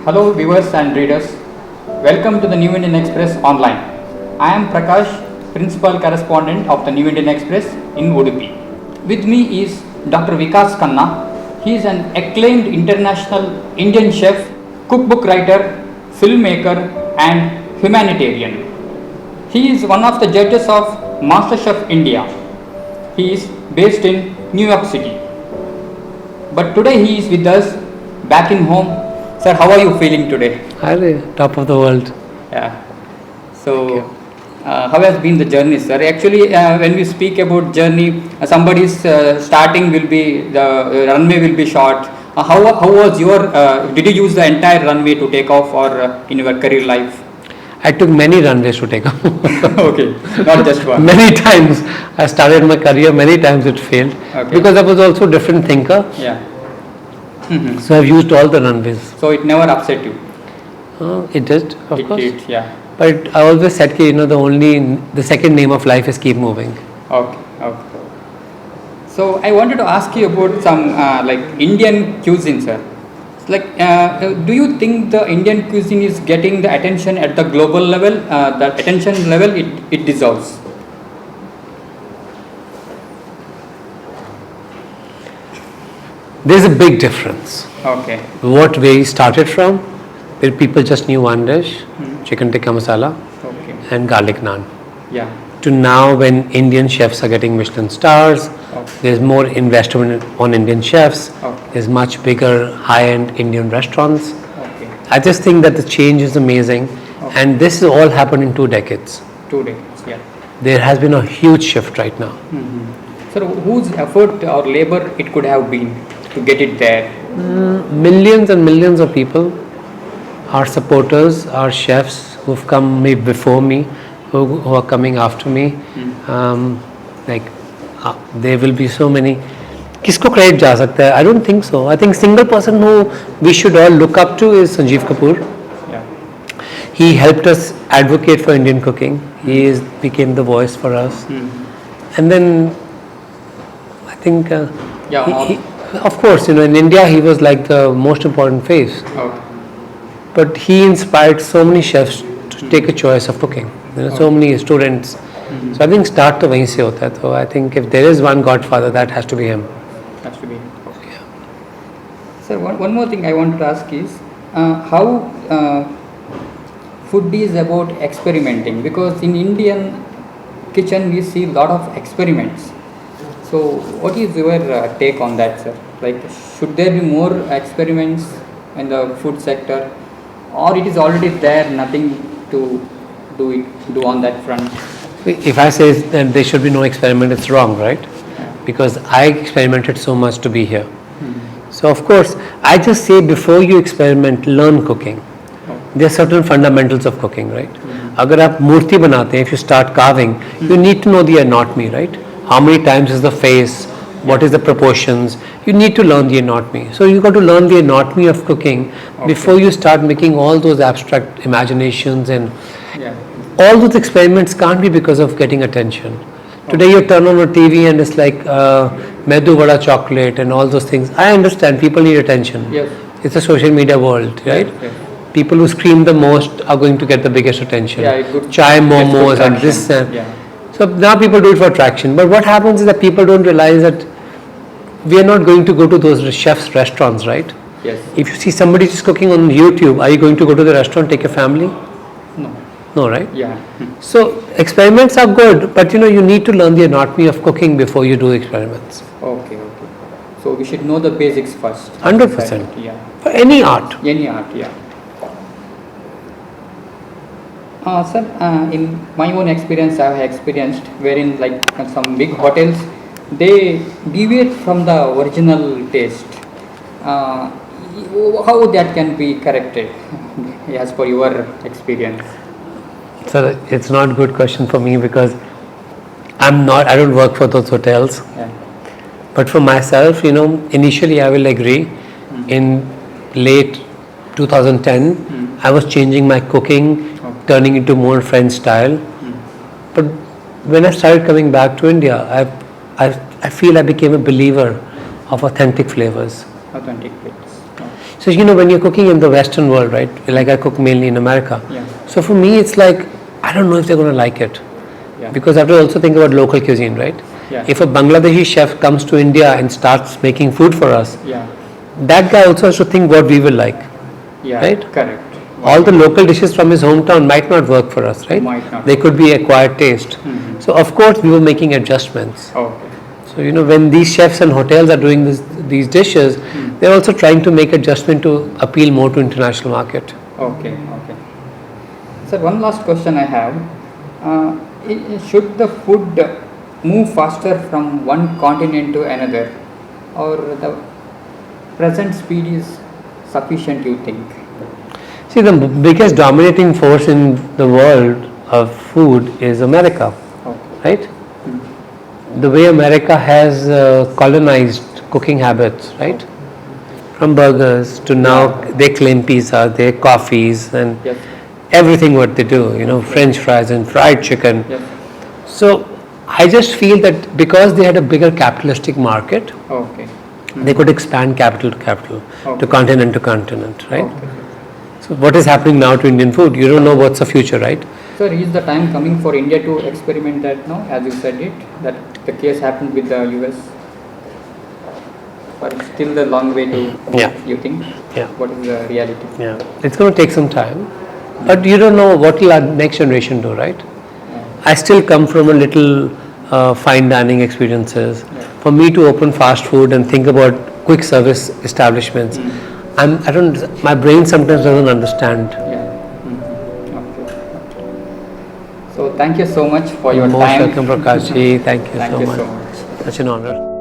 Hello viewers and readers, welcome to the New Indian Express online. I am Prakash, Principal Correspondent of the New Indian Express in Udupi. With me is Dr. Vikas Khanna. He is an acclaimed international Indian chef, cookbook writer, filmmaker and humanitarian. He is one of the judges of MasterChef India. He is based in New York City. But today he is with us back in home. Sir, how are you feeling today? Hi, top of the world. Yeah. So, how has been the journey, sir? Actually, when we speak about journey, somebody's starting will be, the runway will be short. How was your, did you use the entire runway to take off or in your career life? I took many runways to take off. Okay, not just one. Many times. I started my career, many times it failed. Okay. Because I was also a different thinker. Yeah. So I've used all the runways. So it never upset you? It did, of course. It did, yeah. But I always said, the second name of life is keep moving. Okay, okay. So I wanted to ask you about some like Indian cuisine, sir. Like, do you think the Indian cuisine is getting the attention at the global level, the attention level it deserves? There's a big difference. Okay. What we started from, where people just knew one dish, chicken tikka masala Okay. and garlic naan. Yeah. To now when Indian chefs are getting Michelin stars, there's more investment on Indian chefs, there's much bigger high-end Indian restaurants. Okay. I just think that the change is amazing and this has all happened in 2 decades. 2 decades, yeah. There has been a huge shift right now. Sir, whose effort or labor it could have been to get it there? Millions and millions of people, our supporters, our chefs who've come before me, who are coming after me. There will be so many. Kisko credit ja sakta hai? I don't think so. I think single person who we should all look up to is Sanjeev Kapoor. Yeah. He helped us advocate for Indian cooking. He became the voice for us. And then I think, of course, in India he was like the most important face. Okay. But he inspired so many chefs to take a choice of cooking. So many students. So I think start to wahi se hota hai. So I think if there is one godfather, that has to be him. Has to be. Okay. Sir, one more thing I want to ask is how food is about experimenting, because in Indian kitchen we see a lot of experiments. So what is your take on that, sir? Like, should there be more experiments in the food sector, or it is already there, nothing to do on that front? If I say that there should be no experiment, it's wrong, right? Yeah. Because I experimented so much to be here. So of course, I just say before you experiment, learn cooking. There are certain fundamentals of cooking, right? Agar aap murti banate hain, if you start carving, you need to know the anatomy, right? How many times is the face? What is the proportions? You need to learn the anatomy. So you got to learn the anatomy of cooking before you start making all those abstract imaginations, and all those experiments can't be because of getting attention. Today you turn on a TV and it's like Medu Vada chocolate and all those things. I understand people need attention. Yes. It's a social media world, right? Yes. People who scream the most are going to get the biggest attention. Chai momos and this and so now people do it for attraction. But what happens is that people don't realize that we are not going to go to those chefs' restaurants, right? Yes. If you see somebody just cooking on YouTube, are you going to go to the restaurant, take your family? No. No, right? Yeah. So experiments are good, but you need to learn the anatomy of cooking before you do experiments. Okay. So we should know the basics first. 100%. Yeah. For any art. Any art, yeah. Sir, in my own experience, I have experienced wherein like some big hotels, they deviate from the original taste. How that can be corrected as per your experience? Sir, it's not a good question for me because I don't work for those hotels. Yeah. But for myself, initially I will agree. In late 2010, I was changing my cooking, turning into more French style. But when I started coming back to India, I feel I became a believer of authentic flavors. Authentic flavors. So when you're cooking in the Western world, right? Like I cook mainly in America. Yeah. So for me, it's like I don't know if they're going to like it, because I have to also think about local cuisine, right? Yeah. If a Bangladeshi chef comes to India and starts making food for us, Yeah. that guy also has to think what we will like. Yeah. Right? Correct. All the local dishes from his hometown might not work for us, right? Might not. They could be acquired taste. Mm-hmm. So of course we were making adjustments. Okay. So when these chefs and hotels are doing these dishes, they're also trying to make adjustment to appeal more to international market. Okay. Okay. Sir, one last question I have. Should the food move faster from one continent to another, or the present speed is sufficient, you think? See, the biggest dominating force in the world of food is America, Okay. right? The way America has colonized cooking habits, right? From burgers to now they claim pizza, their coffees and Yes. everything what they do, French fries and fried chicken. Yes. So I just feel that because they had a bigger capitalistic market, Okay. they could expand capital to capital, to continent to continent, right? Okay. So what is happening now to Indian food? You don't know what's the future, right? Sir, is the time coming for India to experiment that now, as you said it, that the case happened with the US? But it's still a long way to go, Yeah. you think? Yeah. What is the reality? Yeah, it's going to take some time, but you don't know what will our next generation do, right? I still come from a little fine dining experiences. For me to open fast food and think about quick service establishments, my brain sometimes doesn't understand. Yeah. Okay. So thank you so much for your Most time. welcome, Prakash ji. Thank you Thank so you much. so much. Such an honor.